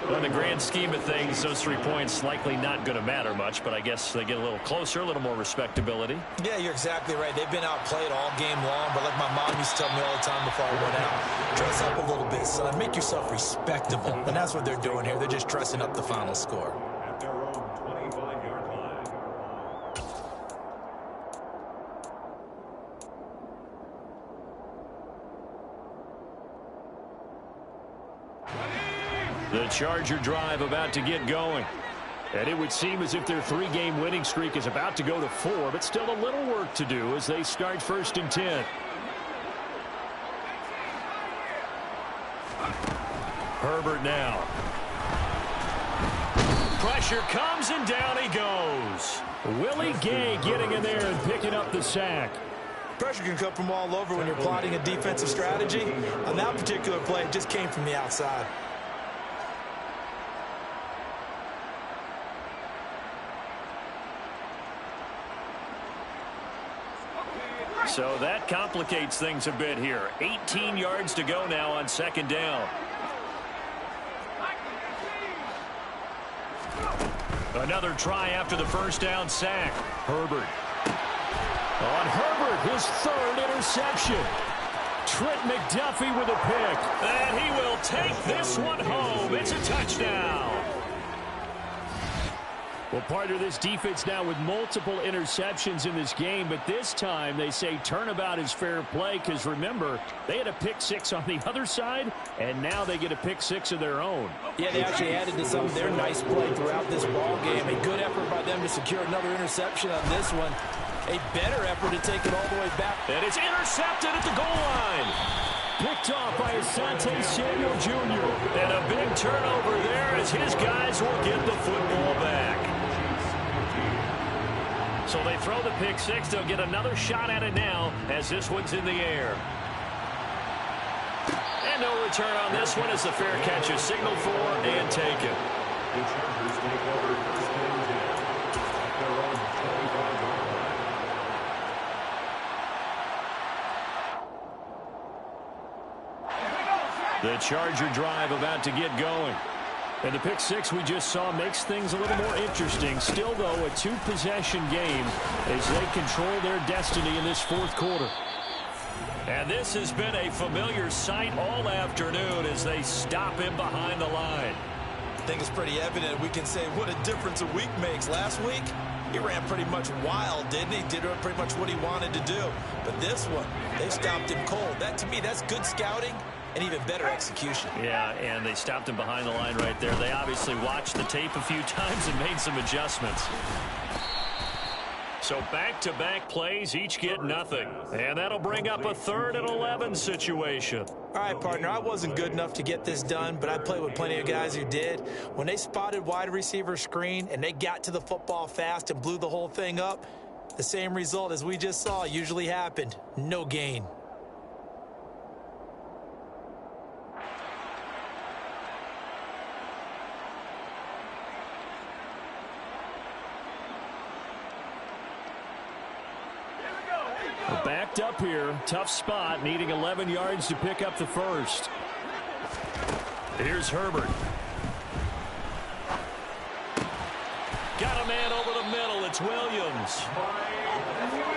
Well, in the grand scheme of things, those 3 points likely not going to matter much, but I guess they get a little closer, a little more respectability. Yeah, you're exactly right. They've been outplayed all game long, but like my mom used to tell me all the time before I went out, dress up a little bit, son. Make yourself respectable. And that's what they're doing here. They're just dressing up the final score. At their own 25-yard line. The Charger drive about to get going. And it would seem as if their 3-game winning streak is about to go to 4, but still a little work to do as they start 1st and 10. Herbert now. Pressure comes and down he goes. Willie Gay getting in there and picking up the sack. Pressure can come from all over when you're plotting a defensive strategy. On that particular play, it just came from the outside. So that complicates things a bit here. 18 yards to go now on 2nd down. Another try after the 1st down sack. Herbert. On Herbert, his 3rd interception. Trent McDuffie with a pick. And he will take this one home. It's a touchdown. Well, partner, this defense now with multiple interceptions in this game, but this time they say turnabout is fair play because, remember, they had a pick 6 on the other side, and now they get a pick 6 of their own. Yeah, they actually added to some of their nice play throughout this ball game. A good effort by them to secure another interception on this one. A better effort to take it all the way back. And it's intercepted at the goal line. Picked off by Asante Samuel Jr. And a big turnover there as his guys will get the football back. So they throw the pick 6. They'll get another shot at it now as this one's in the air. And no return on this one as the fair catch is signaled for and taken. The Chargers take over 1st and 10 at their own 25-yard line. The Charger drive about to get going. And the pick 6 we just saw makes things a little more interesting. Still, though, a 2-possession game as they control their destiny in this 4th quarter. And this has been a familiar sight all afternoon as they stop him behind the line. I think it's pretty evident. We can say what a difference a week makes. Last week, he ran pretty much wild, didn't he? Did pretty much what he wanted to do. But this one, they stopped him cold. That, to me, that's good scouting. And even better execution. Yeah, and they stopped him behind the line right there. They obviously watched the tape a few times and made some adjustments. So back-to-back plays, each get nothing. And that'll bring up a 3rd and 11 situation. All right, partner, I wasn't good enough to get this done, but I played with plenty of guys who did. When they spotted wide receiver screen and they got to the football fast and blew the whole thing up, the same result as we just saw usually happened. No gain. We're backed up here. Tough spot, needing 11 yards to pick up the first. Here's Herbert. Got a man over the middle. It's Williams.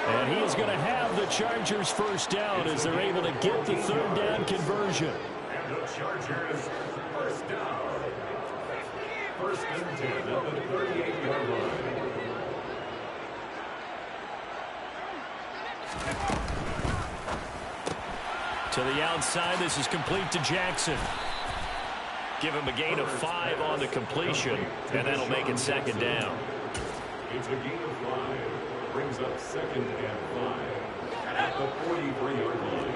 And he is going to have the Chargers first down as they're able to get the third down conversion. And the Chargers first down. First and 10 at the 38-yard line. To the outside, this is complete to Jackson. Give him a gain of 5 on the completion, and that'll make it second down. It's a gain of 5. Brings up second and 5 at the 43-yard line.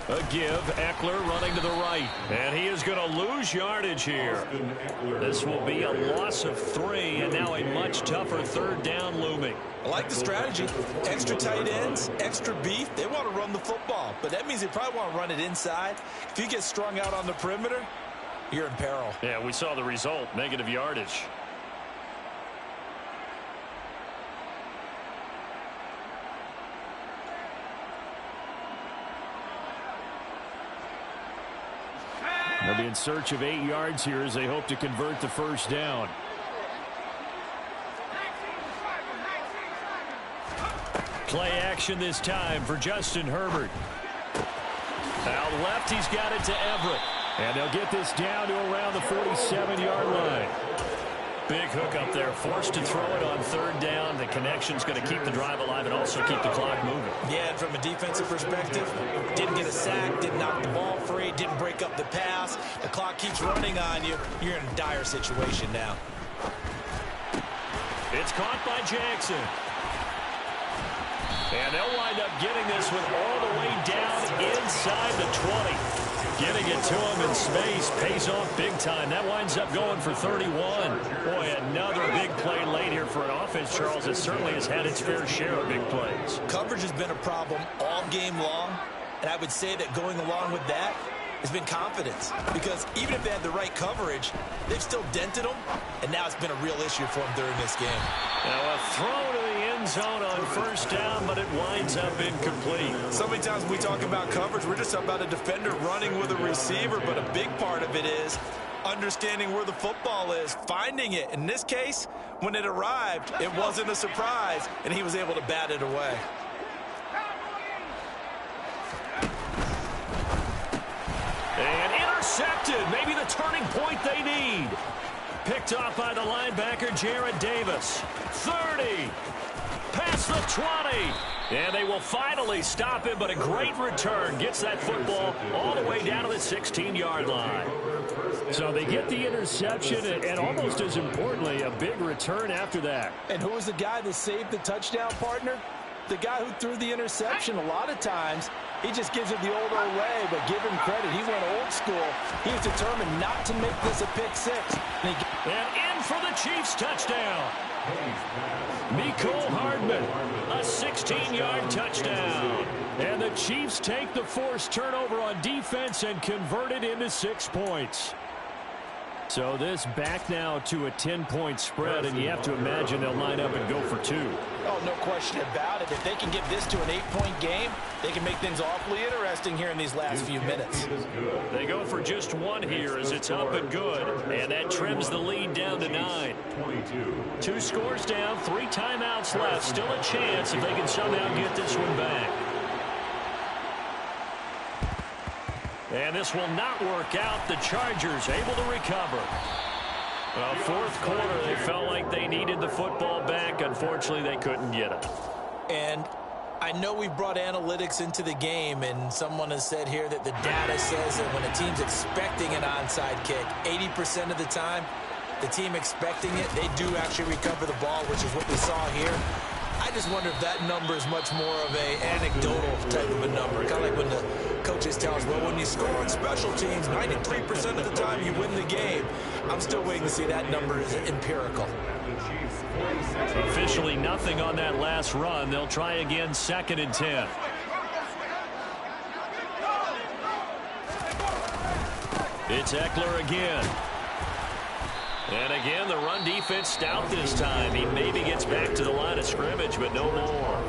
A give, Eckler running to the right. And he is going to lose yardage here. This will be a loss of 3, and now a much tougher third down looming. I like the strategy. Extra tight ends, extra beef. They want to run the football, but that means they probably want to run it inside. If you get strung out on the perimeter, you're in peril. Yeah, we saw the result, negative yardage. They'll be in search of 8 yards here as they hope to convert the first down. Play action this time for Justin Herbert. Out left, he's got it to Everett. And they'll get this down to around the 47-yard line. Big hook up there, forced to throw it on third down. The connection's going to keep the drive alive and also keep the clock moving. Yeah, and from a defensive perspective, didn't get a sack, didn't knock the ball free, didn't break up the pass. The clock keeps running on you. You're in a dire situation now. It's caught by Jackson. And they'll wind up getting this one all the way down inside the 20. Getting it to him in space pays off big time. That winds up going for 31. Boy, another big play late here for an offense, Charles, that certainly has had its fair share of big plays. Coverage has been a problem all game long, and I would say that going along with that has been confidence. Because even if they had the right coverage, they've still dented them, and now it's been a real issue for them during this game. Now a throw to the end zone on first down, but it winds up incomplete. So many times when we talk about coverage, we're just about a defender running with a receiver, but a big part of it is understanding where the football is, finding it. In this case, when it arrived, it wasn't a surprise, and he was able to bat it away. And intercepted, maybe the turning point they need. Picked off by the linebacker, Jared Davis. 30, past the 20. And they will finally stop him, but a great return. Gets that football all the way down to the 16-yard line. So they get the interception, and almost as importantly, a big return after that. And who was the guy that saved the touchdown, partner? The guy who threw the interception. A lot of times, he just gives it the old way, but give him credit. He went old school. He was determined not to make this a pick six. And in for the Chiefs touchdown. Mecole Hardman, a 16-yard touchdown. And the Chiefs take the forced turnover on defense and convert it into 6 points. So this back now to a 10-point spread, and you have to imagine they'll line up and go for 2. Oh, no question about it. If they can get this to an 8-point game, they can make things awfully interesting here in these last few minutes. They go for just 1 here as it's up and good, and that trims the lead down to 9. 2 scores down, 3 timeouts left. Still a chance if they can somehow get this one back. And this will not work out. The Chargers able to recover. Well, fourth quarter, they felt like they needed the football back. Unfortunately, they couldn't get it. And I know we brought analytics into the game, and someone has said here that the data says that when a team's expecting an onside kick, 80% of the time, the team expecting it, they do actually recover the ball, which is what we saw here. I just wonder if that number is much more of an anecdotal type of a number. Kind of like when the coaches tell us, well, when you score on special teams, 93% of the time you win the game. I'm still waiting to see that number is empirical. Officially nothing on that last run. They'll try again, 2nd and 10. It's Eckler again. And again, the run defense stout this time. He maybe gets back to the line of scrimmage, but no more.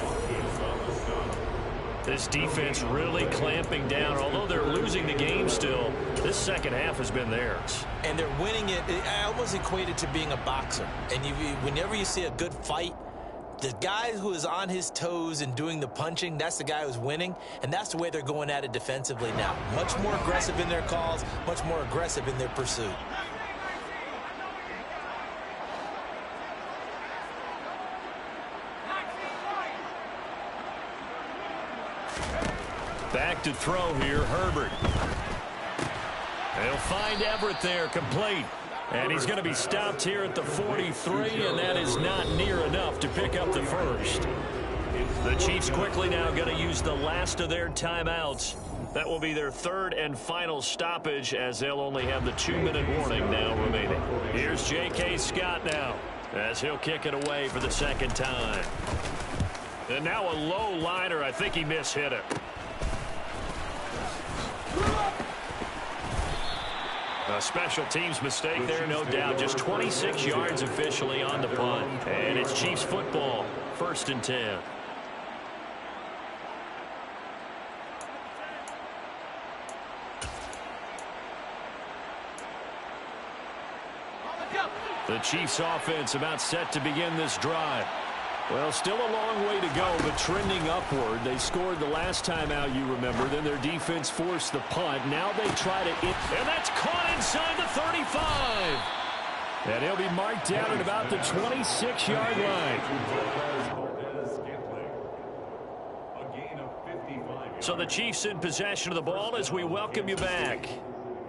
This defense really clamping down. Although they're losing the game still, this second half has been theirs. And they're winning it. I almost equate it to being a boxer. And whenever you see a good fight, the guy who is on his toes and doing the punching, that's the guy who's winning. And that's the way they're going at it defensively now. Much more aggressive in their calls, much more aggressive in their pursuit. Back to throw here, Herbert. They'll find Everett there, complete. And he's going to be stopped here at the 43, and that is not near enough to pick up the first. The Chiefs quickly now going to use the last of their timeouts. That will be their third and final stoppage, as they'll only have the 2-minute warning now remaining. Here's J.K. Scott now, as he'll kick it away for the second time. And now a low liner. I think he mishit it. A special teams mistake there, no doubt. Just 26 yards officially on the punt. And it's Chiefs football, 1st and 10. The Chiefs offense about set to begin this drive. Well, still a long way to go, but trending upward. They scored the last time out, you remember. Then their defense forced the punt. Now they try to... And that's caught inside the 35. And he'll be marked down at about the 26-yard line. So the Chiefs in possession of the ball as we welcome you back.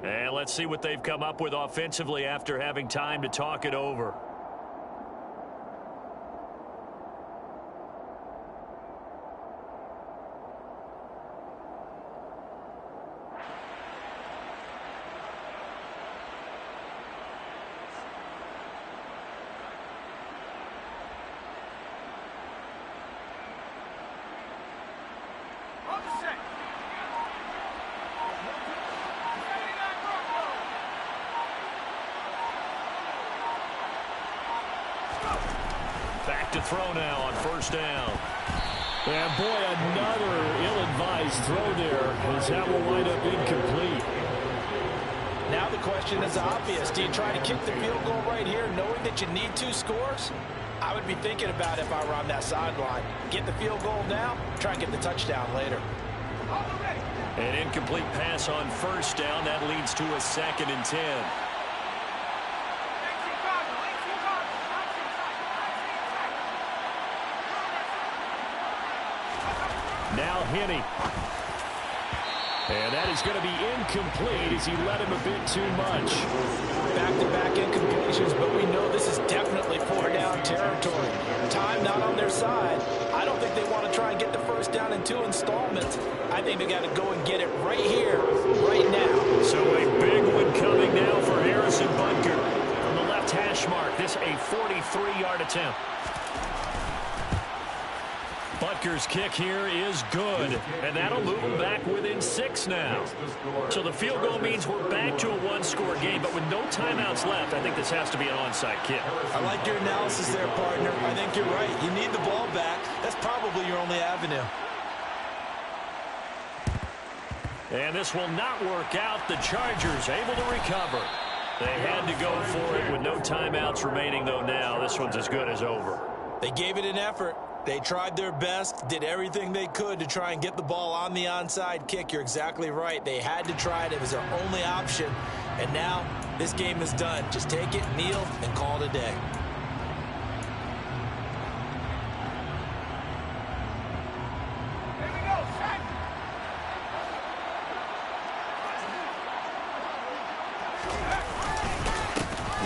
And let's see what they've come up with offensively after having time to talk it over. Back to throw now on 1st down. And boy, another ill-advised throw there, as that will wind up incomplete. Now the question is obvious. Do you try to kick the field goal right here knowing that you need 2 scores? I would be thinking about it if I were on that sideline. Get the field goal now, try and get the touchdown later. An incomplete pass on 1st down. That leads to a 2nd and 10. Now Henne. And that is going to be incomplete as he led him a bit too much. Back-to-back incompletions, but we know this is definitely 4-down territory. Time not on their side. I don't think they want to try and get the 1st down in 2 installments. I think they got to go and get it right here, right now. So a big one coming now for Harrison Butker. From the left hash mark, this a 43-yard attempt. Butker's kick here is good, and that'll move them back within 6 now. So the field goal means we're back to a 1-score game, but with no timeouts left, I think this has to be an onside kick. I like your analysis there, partner. I think you're right. You need the ball back. That's probably your only avenue. And this will not work out. The Chargers able to recover. They had to go for it with no timeouts remaining, though now. This one's as good as over. They gave it an effort. They tried their best, did everything they could to try and get the ball on the onside kick. You're exactly right. They had to try it. It was their only option. And now this game is done. Just take it, kneel, and call it a day.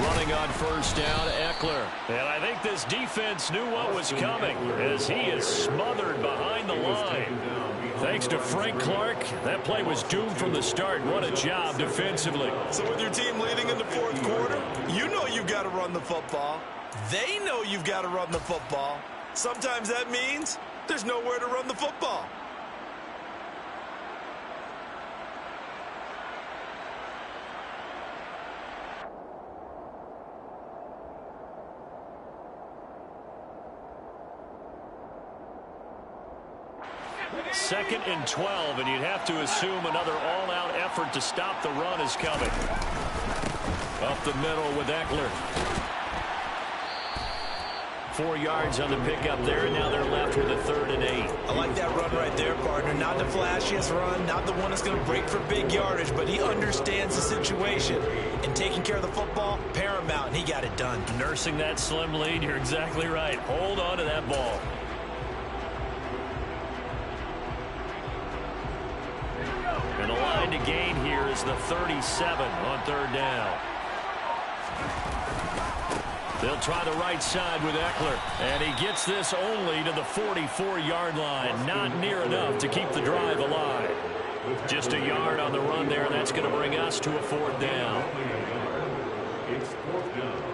Running on 1st down, Eckler. And I think this defense knew what was coming as he is smothered behind the line. Thanks to Frank Clark, that play was doomed from the start. What a job defensively. So with your team leading in the 4th quarter, you know you've got to run the football. They know you've got to run the football. Sometimes that means there's nowhere to run the football. 2nd and 12, and you'd have to assume another all-out effort to stop the run is coming. Up the middle with Eckler. 4 yards on the pickup there, and now they're left with a 3rd and 8. I like that run right there, partner. Not the flashiest run, not the one that's going to break for big yardage, but he understands the situation. And taking care of the football, paramount, and he got it done. Nursing that slim lead, you're exactly right. Hold on to that ball. And the line to gain here is the 37 on 3rd down. They'll try the right side with Eckler. And he gets this only to the 44-yard line. Not near enough to keep the drive alive. Just a yard on the run there, and that's going to bring us to a 4th down. It's 4th down.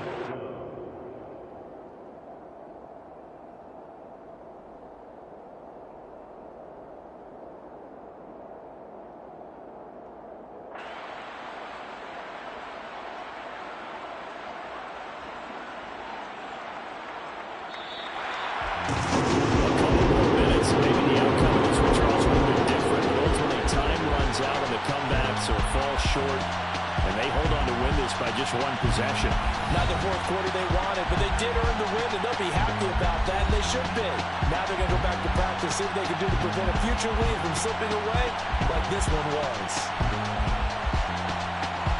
By just one possession. Not the 4th quarter they wanted, but they did earn the win, and they'll be happy about that, and they should be. Now they're going to go back to practice, see what they can do to prevent a future lead from slipping away like this one was.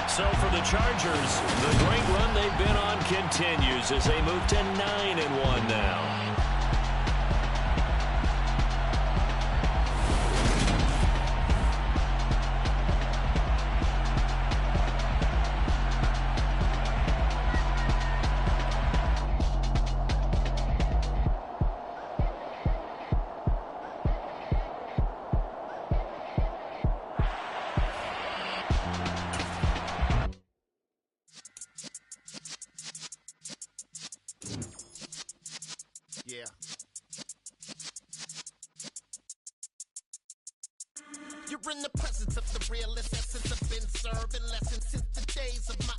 So for the Chargers, the great run they've been on continues as they move to 9-1 now. You're in the presence of the realest essence. I've been serving lessons since the days of my